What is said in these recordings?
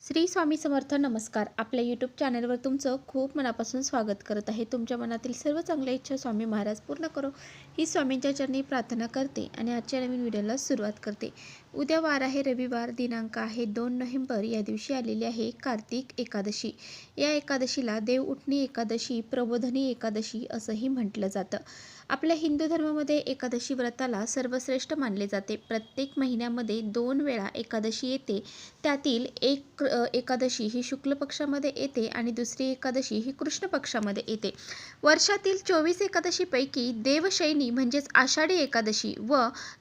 श्री स्वामी समर्थ. नमस्कार. आपल्या यूट्यूब चॅनलवर तुमचं खूप मनापासून स्वागत करत आहे. तुमच्या मनातील सर्व चांगल्या इच्छा स्वामी महाराज पूर्ण करो ही स्वामींच्या चरणी प्रार्थना करते आणि आजच्या नवीन व्हिडिओला सुरुवात करते. उद्या वार आहे रविवार, दिनांक आहे 2 नोव्हेंबर. या दिवशी आलेली आहे कार्तिक एकादशी. या एकादशीला देव उठणी एकादशी, प्रबोधनी एकादशी असंही म्हटलं जातं. आपल्या हिंदू धर्मामध्ये एकादशी व्रताला सर्वश्रेष्ठ मानले जाते. प्रत्येक महिन्यामध्ये 2 वेळा एकादशी येते. त्यातील एक एकादशी ही शुक्ल पक्षामध्ये येते आणि दुसरी एकादशी ही कृष्ण पक्षामध्ये येते. वर्षातील 24 एकादशीपैकी देवशयनी म्हणजेच आषाढी एकादशी व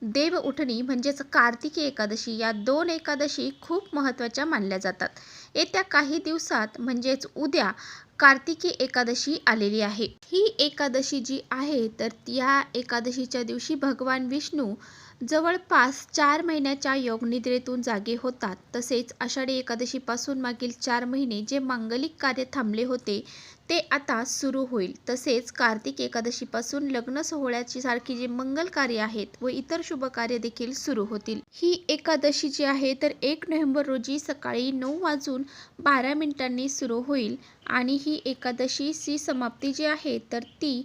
देव उठणी म्हणजेच कार्तिकी एकादशी या 2 एकादशी खूप महत्त्वाच्या मानल्या जातात. येत्या काही दिवसात म्हणजेच उद्या कार्तिकी एकादशी आलेली आहे. ही एकादशी जी आहे तर या एकादशीच्या दिवशी भगवान विष्णू जवळपास 4 महिन्याच्या योगनिद्रेतून जागे होतात. तसेच आषाढी एकादशीपासून मागील 4 महिने जे मांगलिक कार्य थांबले होते ते आता सुरू होईल. तसेच कार्तिक एकादशीपासून लग्न सोहळ्याची सारखी जी मंगल कार्य आहेत व इतर शुभ कार्य देखील सुरू होतील. ही एकादशी जी आहे तर 1 नोव्हेंबर रोजी सकाळी 9:12 सुरू होईल आणि ही एकादशीची समाप्ती जी आहे तर ती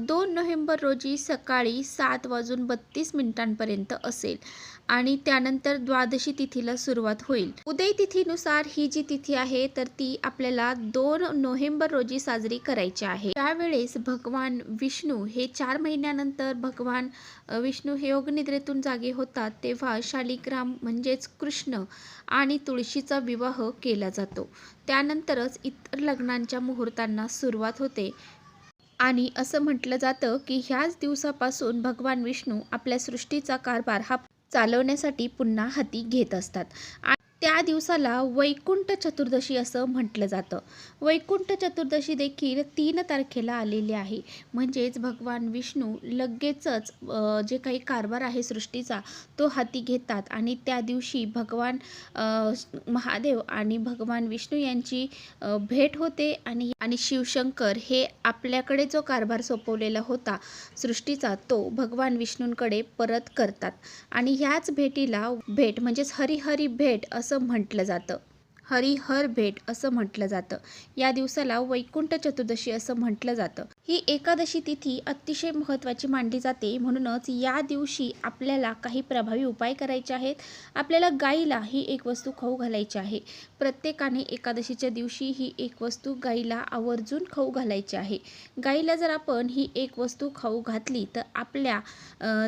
2 नोव्हेंबर रोजी सकाळी 7:32 असेल आणि त्यानंतर द्वादशी तिथीला सुरुवात होईल. उदय तिथीनुसार ही जी तिथी आहे तर ती आपल्याला 2 नोव्हेंबर रोजी साजरी करायची आहे. त्यावेळेस भगवान विष्णू हे 4 महिन्यानंतर भगवान विष्णू हे योगनिद्रेतून जागे होतात. तेव्हा शालिग्राम म्हणजेच कृष्ण आणि तुळशीचा विवाह केला जातो. त्यानंतरच इतर लग्नांच्या मुहूर्तांना सुरुवात होते आणि असं म्हटलं जातं की ह्याच दिवसापासून भगवान विष्णू आपल्या सृष्टीचा कारभार हा चालवण्यासाठी पुन्हा हाती घेत असतात. आणि त्या दिवसाला वैकुंठ चतुर्दशी असं म्हटलं जातं. वैकुंठ चतुर्दशी देखील 3 तारखेला आलेली आहे. म्हणजेच भगवान विष्णू लगेचच जे काही कारभार आहे सृष्टीचा तो हाती घेतात आणि त्या दिवशी भगवान महादेव आणि भगवान विष्णू यांची भेट होते आणि शिवशंकर हे आपल्याकडे जो कारभार सोपवलेला होता सृष्टीचा तो भगवान विष्णूंकडे परत करतात आणि ह्याच भेटीला भेट म्हणजेच हरिहरी भेट असं म्हटलं जातं. हरिहर भेट असं म्हटलं जातं. या दिवसाला वैकुंठ चतुर्दशी असं म्हटलं जातं. ही एकादशी तिथी अतिशय महत्त्वाची मानली जाते. म्हणूनच या दिवशी आपल्याला काही प्रभावी उपाय करायचे आहेत. आपल्याला गाईला ही एक वस्तू खाऊ घालायची आहे. प्रत्येकाने एकादशीच्या दिवशी ही एक वस्तू गाईला आवर्जून खाऊ घालायची आहे. गाईला जर आपण ही एक वस्तू खाऊ घातली तर आपल्या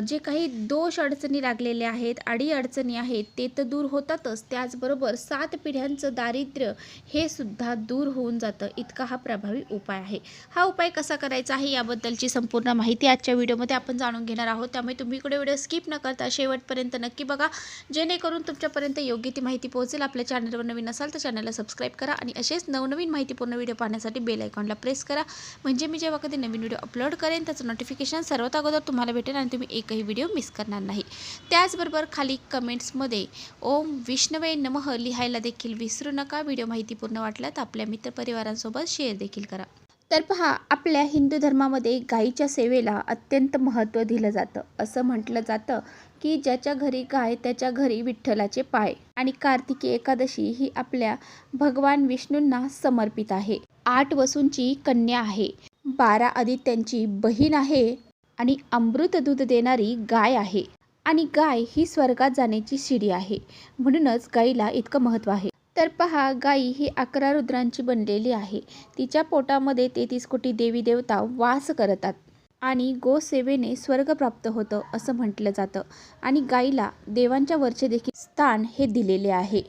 जे काही दोष अडचणी लागलेल्या आहेत, अडीअडचणी आहेत ते तर दूर होतातच. त्याचबरोबर 7 पिढ्यांचं दारिद्र्य हे सुद्धा दूर होऊन जातं. इतका हा प्रभावी उपाय आहे. हा उपाय कसा करायचा आहे याबद्दलची संपूर्ण माहिती आजच्या व्हिडिओमध्ये आपण जाणून घेणार आहोत. त्यामुळे तुम्ही इकडे व्हिडिओ स्किप न करता शेवटपर्यंत नक्की बघा, जेणेकरून तुमच्यापर्यंत योग्य ती माहिती पोहोचेल. आपल्या चॅनलवर नवीन असाल तर चॅनलला सबस्क्राईब करा आणि असेच नवनवीन माहितीपूर्ण व्हिडिओ पाहण्यासाठी बेल आयकॉनला प्रेस करा. म्हणजे मी जेव्हा कधी नवीन व्हिडिओ अपलोड करेन त्याचं नोटिफिकेशन सर्वात अगोदर तुम्हाला भेटेल आणि तुम्ही एकही व्हिडिओ मिस करणार नाही. त्याचबरोबर खाली कमेंट्समध्ये ओम विष्णवे नमः लिहायला देखील विसरू नका. व्हिडिओ माहितीपूर्ण वाटला तर आपल्या मित्रपरिवारांसोबत शेअर देखील करा. तर पहा, आपल्या हिंदू धर्मामध्ये गायीच्या सेवेला अत्यंत महत्त्व दिलं जातं. असं म्हटलं जातं की ज्याच्या घरी गाय त्याच्या घरी विठ्ठलाचे पाय. आणि कार्तिकी एकादशी ही आपल्या भगवान विष्णूंना समर्पित आहे. 8 वसूंची कन्या आहे, 12 आदित्यांची बहीण आहे आणि अमृत दूध देणारी गाय आहे. आणि गाय ही स्वर्गात जाण्याची शिडी आहे. म्हणूनच गायीला इतकं महत्त्व आहे. तर पहा, गाई ही 11 रुद्रांची बनलेली आहे. तिच्या पोटामध्ये 33 कोटी देवी देवता वास करतात आणि गोसेवेने स्वर्ग प्राप्त होतं असं म्हटलं जातं. आणि गाईला देवांच्या वरचे देखील स्थान हे दिलेले आहे.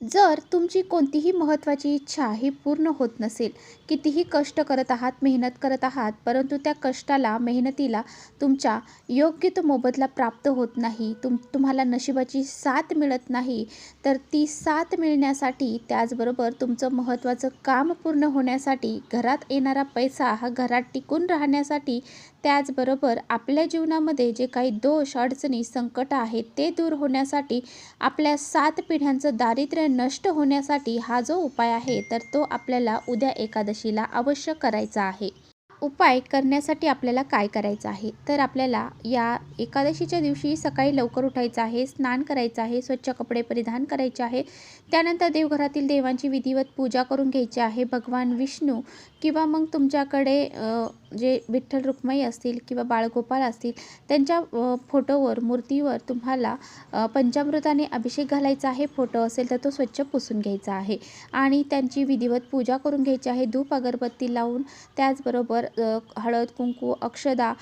जर तुमची कोणतीही महत्त्वाची इच्छा ही पूर्ण होत नसेल, कितीही कष्ट करत आहात, मेहनत करत आहात, परंतु त्या कष्टाला मेहनतीला तुमच्या योग्य तो मोबदला प्राप्त होत नाही, तुम्हाला नशिबाची साथ मिळत नाही, तर ती साथ मिळण्यासाठी त्याचबरोबर तुमचं महत्त्वाचं काम पूर्ण होण्यासाठी, घरात येणारा पैसा हा घरात टिकून राहण्यासाठी, त्याचबरोबर आपल्या जीवनामध्ये जे काही दोष अडचणी संकट आहेत ते दूर होण्यासाठी, आपल्या 7 पिढ्यांचं दारिद्र्य नष्ट होण्यासाठी हा जो उपाय आहे तर तो आपल्याला उद्या एकादशीला अवश्य करायचा आहे. उपाय करण्यासाठी आपल्याला काय करायचं आहे, तर आपल्याला या एकादशीच्या दिवशी सकाळी लवकर उठायचं आहे, स्नान करायचं आहे, स्वच्छ कपडे परिधान करायचे आहे. त्यानंतर देवघरातील देवांची विधिवत पूजा करून घ्यायची आहे. भगवान विष्णू किंवा मग तुमच्याकडे जे विठ्ठल रुक्माई असतील किंवा बाळगोपाळ असतील त्यांच्या फोटोवर मूर्तीवर तुम्हाला पंचामृताने अभिषेक घालायचा आहे. फोटो असेल तर तो स्वच्छ पुसून घ्यायचा आहे आणि त्यांची विधिवत पूजा करून घ्यायची आहे. धूप अगरबत्ती लावून त्याचबरोबर हळद कुंकू अक्षदा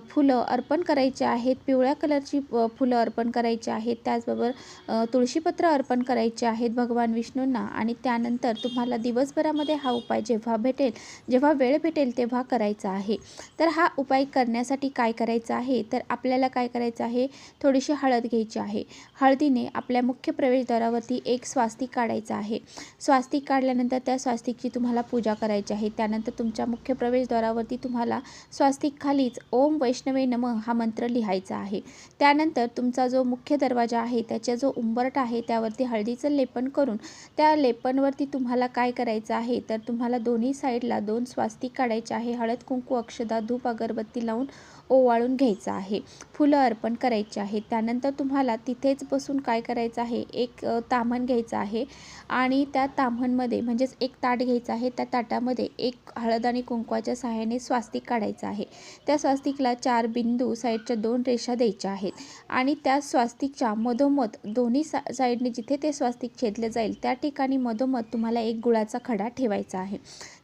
फुलं अर्पण करायचे आहेत. पिवळ्या कलरची फुलं अर्पण करायची आहेत. त्याचबरोबर तुळशीपत्र अर्पण करायचे आहेत भगवान विष्णूंना. आणि त्यानंतर तुम्हाला दिवसभरामध्ये हा उपाय जेव्हा वेळ भेटेल तेव्हा करायचा आहे. तर हा उपाय करण्यासाठी काय करायचं आहे, तर आपल्याला काय करायचं आहे, थोडीशी हळद घ्यायची आहे. हळदीने आपल्या मुख्य प्रवेशद्वारावरती एक स्वास्तिक काढायचा आहे. स्वास्तिक काढल्यानंतर त्या स्वास्तिकची तुम्हाला पूजा करायची आहे. त्यानंतर तुमच्या मुख्य प्रवेशद्वारावरती तुम्हाला स्वास्तिक खालीच ओम वैष्णवे नमः हा मंत्र लिहायचा आहे. त्यानंतर तुमचा जो मुख्य दरवाजा आहे त्याचा जो उंबरट आहे त्यावरती हळदीचं लेपन करून त्या लेपनवरती तुम्हाला काय करायचं आहे, तर तुम्हाला दोन्ही साईडला 2 स्वास्तिक काढायचे आहे. हळद कुंकू अक्षदा धूप अगरबत्ती लावून ओवाळून घ्यायचं आहे. फुलं अर्पण करायची आहे. त्यानंतर तुम्हाला तिथेच बसून काय करायचं आहे, एक ताम्हण घ्यायचं आहे आणि त्या ताम्हणमध्ये म्हणजेच एक ताट घ्यायचं आहे. त्या ताटामध्ये एक हळद आणि कुंकवाच्या सहाय्याने स्वास्तिक काढायचं आहे. त्या स्वास्तिकला 4 बिंदू साईडच्या 2 रेषा द्यायच्या आहेत आणि त्या स्वास्तिकच्या मधोमध दोन्ही साईडने जिथे ते स्वास्तिक छेदले जाईल त्या ठिकाणी मधोमध तुम्हाला एक गुळाचा खडा ठेवायचा आहे.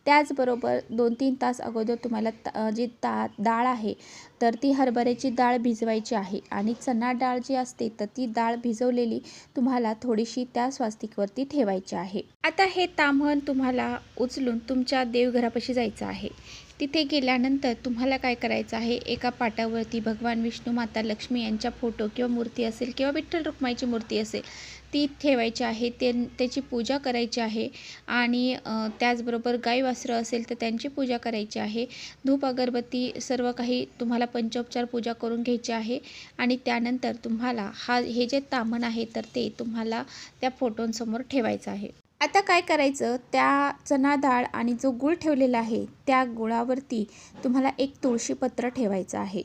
त्याचबरोबर 2-3 तास अगोदर तुम्हाला जी डाळ आहे तर ती हरभऱ्याची डाळ भिजवायची आहे आणि चणा डाळ जी असते तर ती डाळ भिजवलेली तुम्हाला थोडीशी त्या स्वास्तिकवरती ठेवायची आहे. आता हे ताम्हण तुम्हाला उचलून तुमच्या देवघरापाशी जायचं आहे. तिथे गेल्यानंतर तुम्हाला काय करायचं आहे, एका पाटावरती भगवान विष्णू माता लक्ष्मी यांच्या फोटो किंवा मूर्ती असेल किंवा विठ्ठल रुक्माईची मूर्ती असेल ती ठेवायची आहे. त्याची पूजा करायची आहे आणि त्याचबरोबर गाई वासरं असेल तर त्यांची पूजा करायची आहे. धूप अगरबत्ती सर्व काही तुम्हाला पंचोपचार पूजा करून घ्यायची आहे आणि त्यानंतर तुम्हाला हे जे ताम्हण आहे तर ते तुम्हाला त्या फोटोंसमोर ठेवायचं आहे. आता काय करायचं, त्या चणा डाळ आणि जो गूळ ठेवलेला आहे त्या गुळावरती तुम्हाला एक तुळशीपत्र ठेवायचं आहे.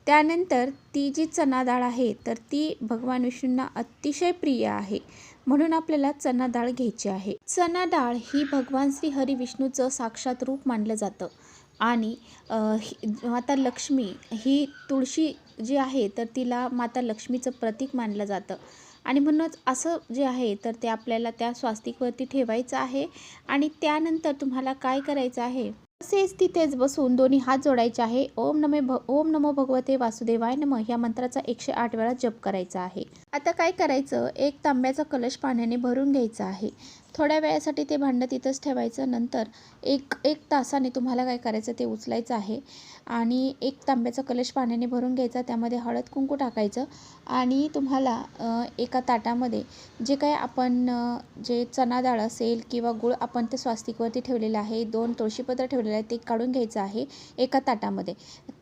त्यानंतर ती जी चणा डाळ आहे तर ती भगवान विष्णूंना अतिशय प्रिय आहे म्हणून आपल्याला चणा डाळ घ्यायची आहे. चणा डाळ ही भगवान श्री हरी विष्णूचं साक्षात रूप मानलं जातं आणि माता लक्ष्मी ही तुळशी जी आहे तर तिला माता लक्ष्मीचं प्रतीक मानलं जातं आणि म्हणूनच असं जे आहे तर ते आपल्याला त्या स्वास्तिकवरती ठेवायचं आहे. आणि त्यानंतर तुम्हाला काय करायचं आहे, तसेच तिथेच बसून दोन्ही हात जोडायचे आहे. ओम नमो भगवते वासुदेवाय नमः या मंत्राचा 108 वेळा जप करायचा आहे. आता काय करायचं, एक तांब्याचा कलश पाण्याने भरून घ्यायचा आहे. थोड्या वेळासाठी ते भांडं तिथंच ठेवायचं. नंतर एक तासाने तुम्हाला काय करायचं ते उचलायचं आहे आणि एक तांब्याचा कलश पाण्याने भरून घ्यायचा. त्यामध्ये हळद कुंकू टाकायचं आणि तुम्हाला एका ताटामध्ये जे काय आपण जे चणा डाळ असेल किंवा गूळ आपण ते स्वास्तिकवरती ठेवलेलं आहे, 2 तुळशीपत्र ठेवलेलं आहे ते काढून घ्यायचं आहे एका ताटामध्ये.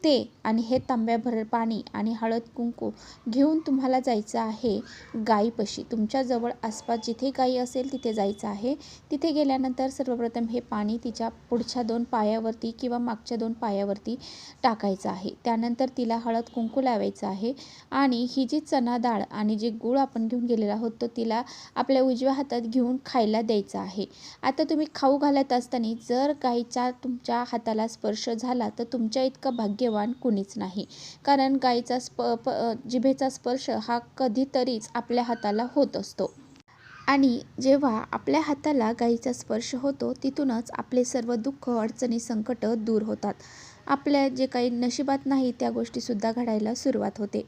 ते आणि हे तांब्याभर पाणी आणि हळद कुंकू घेऊन तुम्हाला जायचं आहे गाईपाशी. तुमच्याजवळ आसपास जिथे गाई असेल तिथे जायचं आहे. तिथे गेल्यानंतर सर्वप्रथम हे पाणी तिच्या पुढच्या 2 पायावरती किंवा मागच्या 2 पायावरती टाकायचं आहे. त्यानंतर तिला हळद कुंकू लावायचं आहे आणि ही जी चणा डाळ आणि जे गूळ आपण घेऊन गेलेला आहोत तो तिला आपल्या उजव्या हातात घेऊन खायला द्यायचं आहे. आता तुम्ही खाऊ घालत असताना जर गाईचा तुमच्या हाताला स्पर्श झाला तर तुमच्या इतकं भाग्यवान कुणीच नाही, कारण गाईचा जिभेचा स्पर्श हा कधीतरीच आपल्या हाताला होत असतो आणि जेव्हा आपल्या हाताला गाईचा स्पर्श होतो तिथूनच आपले सर्व दुःख अडचणी संकट दूर होतात. आपल्या जे काही नशिबात नाही त्या गोष्टीसुद्धा घडायला सुरुवात होते.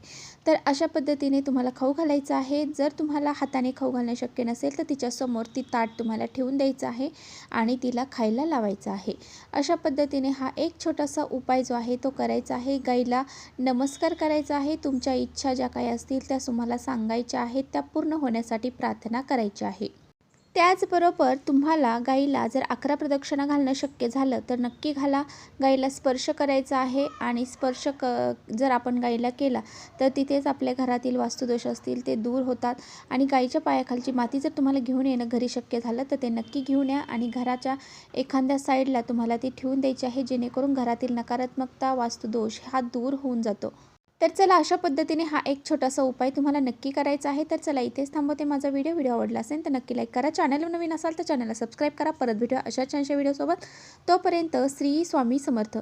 तर अशा पद्धतीने तुम्हाला खाऊ घालायचं आहे. जर तुम्हाला हाताने खाऊ घालणं शक्य नसेल तर तिच्यासमोर ती ताट तुम्हाला ठेवून द्यायचं आहे आणि तिला खायला लावायचं आहे. अशा पद्धतीने हा एक छोटासा उपाय जो आहे तो करायचा आहे. गाईला नमस्कार करायचा आहे. तुमच्या इच्छा ज्या काही असतील त्या तुम्हाला सांगायच्या आहेत, त्या पूर्ण होण्यासाठी प्रार्थना करायची आहे. त्याचबरोबर तुम्हाला गाईला जर 11 प्रदक्षिणा घालणं शक्य झालं तर नक्की घाला. गाईला स्पर्श करायचा आहे आणि स्पर्श जर आपण गाईला केला तर तिथेच आपल्या घरातील वास्तुदोष असतील ते दूर होतात. आणि गाईच्या पायाखालची माती जर तुम्हाला घेऊन येणं घरी शक्य झालं तर ते नक्की घेऊन या आणि घराच्या एखाद्या साईडला तुम्हाला ती ठेवून द्यायची आहे, जेणेकरून घरातील नकारात्मकता, वास्तुदोष हा दूर होऊन जातो. तर चला, अशा पद्धतीने हा एक छोटासा उपाय तुम्हाला नक्की करायचा आहे. तर चला, इथेच थांबवते माझा व्हिडिओ आवडला असेल तर नक्की लाईक करा. चॅनलवर नवीन असाल तर चॅनलला सबस्क्राईब करा. परत भेटूया अशाच छानशा व्हिडिओसोबत. तोपर्यंत श्री स्वामी समर्थ.